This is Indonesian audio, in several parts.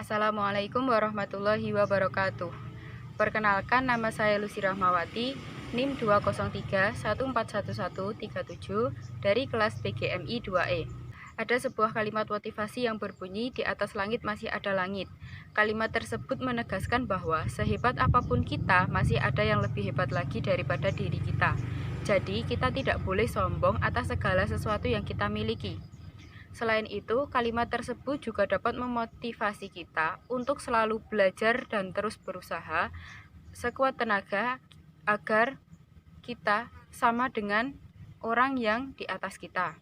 Assalamualaikum warahmatullahi wabarakatuh. Perkenalkan, nama saya Lucy Rahmawati, NIM 203141137 dari kelas PGMI 2E. Ada sebuah kalimat motivasi yang berbunyi, "Di atas langit masih ada langit." Kalimat tersebut menegaskan bahwa sehebat apapun kita, masih ada yang lebih hebat lagi daripada diri kita. Jadi, kita tidak boleh sombong atas segala sesuatu yang kita miliki. Selain itu, kalimat tersebut juga dapat memotivasi kita untuk selalu belajar dan terus berusaha sekuat tenaga agar kita sama dengan orang yang di atas kita.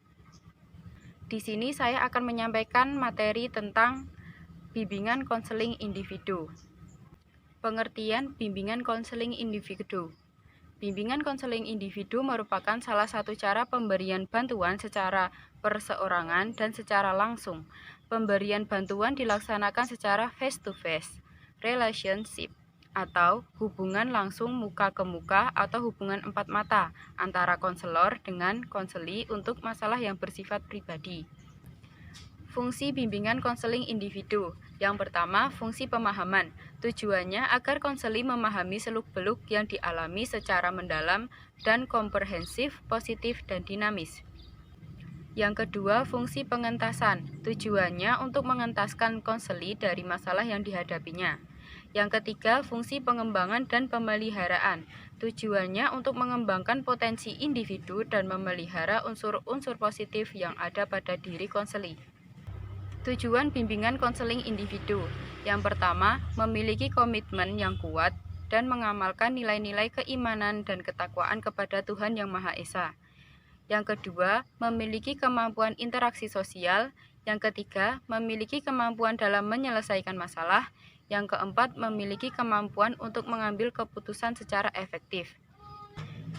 Di sini saya akan menyampaikan materi tentang bimbingan konseling individu. Pengertian bimbingan konseling individu. Bimbingan konseling individu merupakan salah satu cara pemberian bantuan secara perseorangan dan secara langsung. Pemberian bantuan dilaksanakan secara face-to-face relationship atau hubungan langsung muka ke muka atau hubungan empat mata antara konselor dengan konseli untuk masalah yang bersifat pribadi. Fungsi bimbingan konseling individu. Yang pertama, fungsi pemahaman. Tujuannya agar konseli memahami seluk-beluk yang dialami secara mendalam dan komprehensif, positif, dan dinamis. Yang kedua, fungsi pengentasan. Tujuannya untuk mengentaskan konseli dari masalah yang dihadapinya. Yang ketiga, fungsi pengembangan dan pemeliharaan. Tujuannya untuk mengembangkan potensi individu dan memelihara unsur-unsur positif yang ada pada diri konseli. Tujuan bimbingan konseling individu. Yang pertama, memiliki komitmen yang kuat dan mengamalkan nilai-nilai keimanan dan ketakwaan kepada Tuhan Yang Maha Esa. Yang kedua, memiliki kemampuan interaksi sosial. Yang ketiga, memiliki kemampuan dalam menyelesaikan masalah. Yang keempat, memiliki kemampuan untuk mengambil keputusan secara efektif.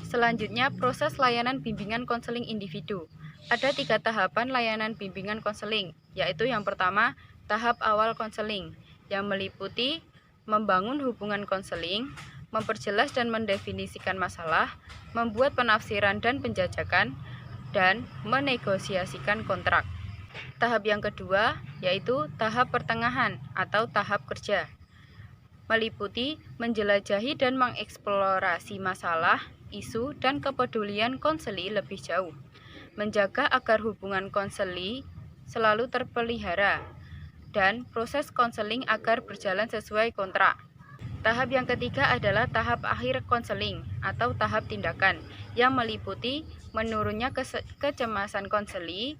Selanjutnya, proses layanan bimbingan konseling individu. Ada 3 tahapan layanan bimbingan konseling, yaitu yang pertama, tahap awal konseling, yang meliputi membangun hubungan konseling, memperjelas dan mendefinisikan masalah, membuat penafsiran dan penjajakan, dan menegosiasikan kontrak. Tahap yang kedua, yaitu tahap pertengahan atau tahap kerja, meliputi menjelajahi dan mengeksplorasi masalah, isu, dan kepedulian konseli lebih jauh, menjaga agar hubungan konseli selalu terpelihara, dan proses konseling agar berjalan sesuai kontrak. Tahap yang ketiga adalah tahap akhir konseling atau tahap tindakan, yang meliputi menurunnya kecemasan konseli,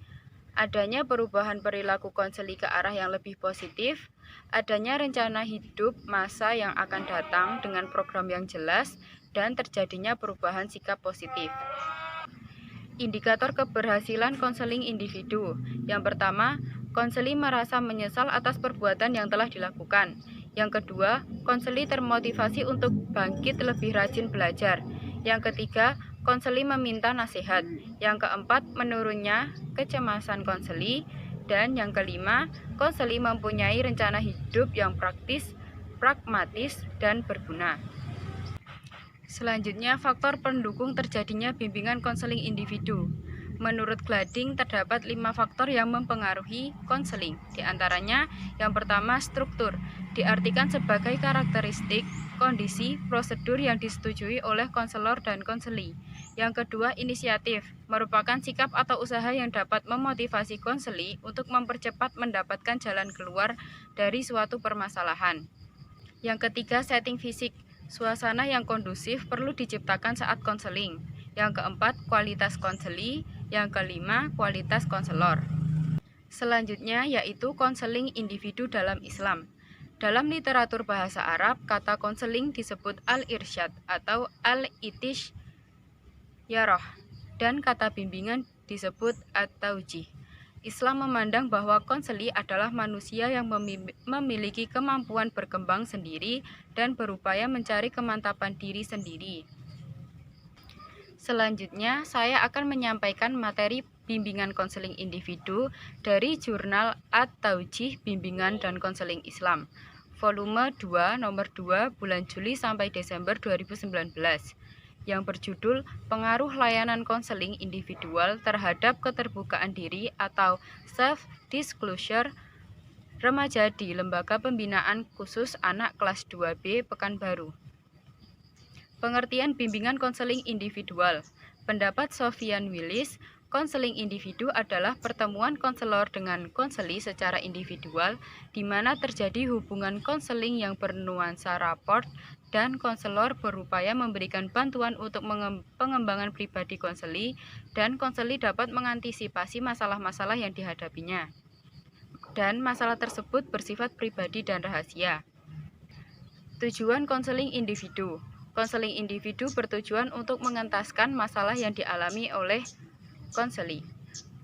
adanya perubahan perilaku konseli ke arah yang lebih positif, adanya rencana hidup masa yang akan datang dengan program yang jelas, dan terjadinya perubahan sikap positif. Indikator keberhasilan konseling individu. Yang pertama, konseli merasa menyesal atas perbuatan yang telah dilakukan. Yang kedua, konseli termotivasi untuk bangkit lebih rajin belajar. Yang ketiga, konseli meminta nasihat. Yang keempat, menurunnya kecemasan konseli. Dan yang kelima, konseli mempunyai rencana hidup yang praktis, pragmatis, dan berguna. Selanjutnya, faktor pendukung terjadinya bimbingan konseling individu. Menurut Glading, terdapat 5 faktor yang mempengaruhi konseling. Di antaranya, yang pertama, struktur. Diartikan sebagai karakteristik, kondisi, prosedur yang disetujui oleh konselor dan konseli. Yang kedua, inisiatif. Merupakan sikap atau usaha yang dapat memotivasi konseli untuk mempercepat mendapatkan jalan keluar dari suatu permasalahan. Yang ketiga, setting fisik. Suasana yang kondusif perlu diciptakan saat konseling. Yang keempat, kualitas konseli. Yang kelima, kualitas konselor. Selanjutnya yaitu konseling individu dalam Islam. Dalam literatur bahasa Arab, kata konseling disebut al-irsyad atau al-itisyarah, dan kata bimbingan disebut at-taujih. Islam memandang bahwa konseli adalah manusia yang memiliki kemampuan berkembang sendiri dan berupaya mencari kemantapan diri sendiri. Selanjutnya, saya akan menyampaikan materi bimbingan konseling individu dari jurnal At-Taujih Bimbingan dan Konseling Islam, volume 2, nomor 2, bulan Juli sampai Desember 2019. Yang berjudul Pengaruh Layanan Konseling Individual Terhadap Keterbukaan Diri atau Self-Disclosure remaja di Lembaga Pembinaan Khusus Anak kelas 2B Pekanbaru. Pengertian bimbingan konseling individual. Pendapat Sofyan Willis, konseling individu adalah pertemuan konselor dengan konseli secara individual, di mana terjadi hubungan konseling yang bernuansa raport dan konselor berupaya memberikan bantuan untuk pengembangan pribadi konseli, dan konseli dapat mengantisipasi masalah-masalah yang dihadapinya. Dan masalah tersebut bersifat pribadi dan rahasia. Tujuan konseling individu. Konseling individu bertujuan untuk mengentaskan masalah yang dialami oleh konseli.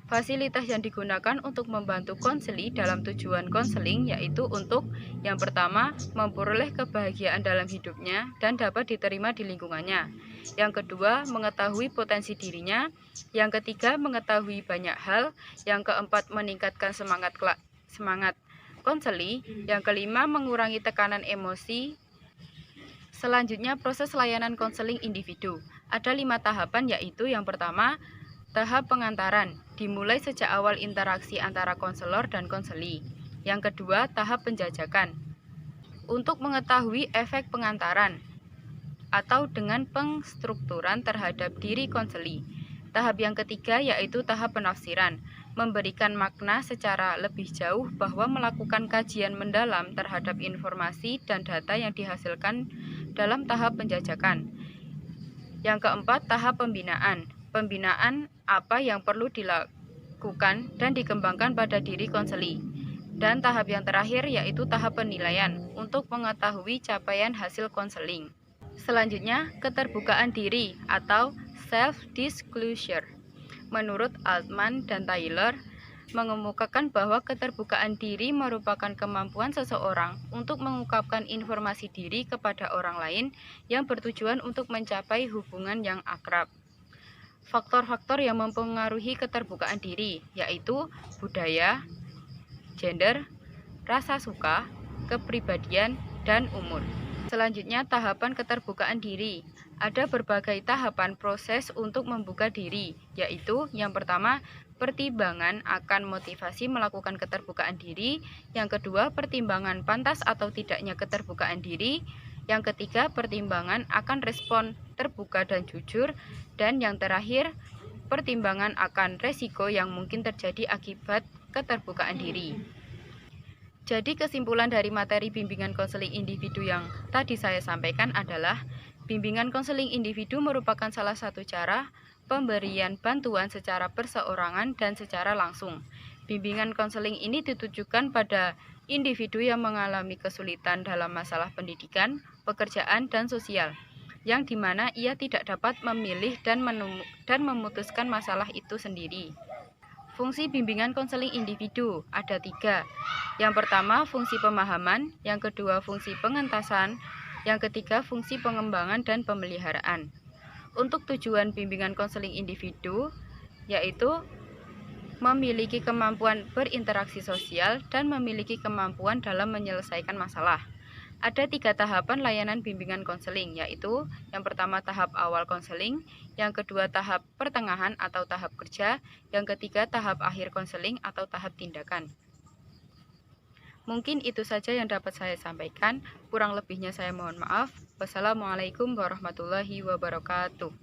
Fasilitas yang digunakan untuk membantu konseli dalam tujuan konseling yaitu untuk yang pertama, memperoleh kebahagiaan dalam hidupnya dan dapat diterima di lingkungannya. Yang kedua, mengetahui potensi dirinya. Yang ketiga, mengetahui banyak hal. Yang keempat, meningkatkan semangat konseli. Yang kelima, mengurangi tekanan emosi. Selanjutnya, proses layanan konseling individu. Ada 5 tahapan, yaitu yang pertama, tahap pengantaran, dimulai sejak awal interaksi antara konselor dan konseli. Yang kedua, tahap penjajakan. Untuk mengetahui efek pengantaran atau dengan pengstrukturan terhadap diri konseli. Tahap yang ketiga yaitu tahap penafsiran, memberikan makna secara lebih jauh bahwa melakukan kajian mendalam terhadap informasi dan data yang dihasilkan dalam tahap penjajakan. Yang keempat, tahap pembinaan. Pembinaan apa yang perlu dilakukan dan dikembangkan pada diri konseli. Dan tahap yang terakhir yaitu tahap penilaian untuk mengetahui capaian hasil konseling. Selanjutnya, keterbukaan diri atau self-disclosure. Menurut Altman dan Taylor, mengemukakan bahwa keterbukaan diri merupakan kemampuan seseorang untuk mengungkapkan informasi diri kepada orang lain yang bertujuan untuk mencapai hubungan yang akrab. Faktor-faktor yang mempengaruhi keterbukaan diri yaitu budaya, gender, rasa suka, kepribadian, dan umur. Selanjutnya, tahapan keterbukaan diri. Ada berbagai tahapan proses untuk membuka diri, yaitu yang pertama, pertimbangan akan motivasi melakukan keterbukaan diri. Yang kedua, pertimbangan pantas atau tidaknya keterbukaan diri. Yang ketiga, pertimbangan akan respon terbuka dan jujur. Dan yang terakhir, pertimbangan akan resiko yang mungkin terjadi akibat keterbukaan diri. Jadi kesimpulan dari materi bimbingan konseling individu yang tadi saya sampaikan adalah bimbingan konseling individu merupakan salah satu cara pemberian bantuan secara perseorangan dan secara langsung. Bimbingan konseling ini ditujukan pada individu yang mengalami kesulitan dalam masalah pendidikan, pekerjaan, dan sosial, yang dimana ia tidak dapat memilih dan memutuskan masalah itu sendiri. Fungsi bimbingan konseling individu ada 3. Yang pertama, fungsi pemahaman. Yang kedua, fungsi pengentasan. Yang ketiga, fungsi pengembangan dan pemeliharaan. Untuk tujuan bimbingan konseling individu, yaitu memiliki kemampuan berinteraksi sosial dan memiliki kemampuan dalam menyelesaikan masalah. Ada 3 tahapan layanan bimbingan konseling, yaitu yang pertama tahap awal konseling, yang kedua tahap pertengahan atau tahap kerja, yang ketiga tahap akhir konseling atau tahap tindakan. Mungkin itu saja yang dapat saya sampaikan, kurang lebihnya saya mohon maaf. Wassalamualaikum warahmatullahi wabarakatuh.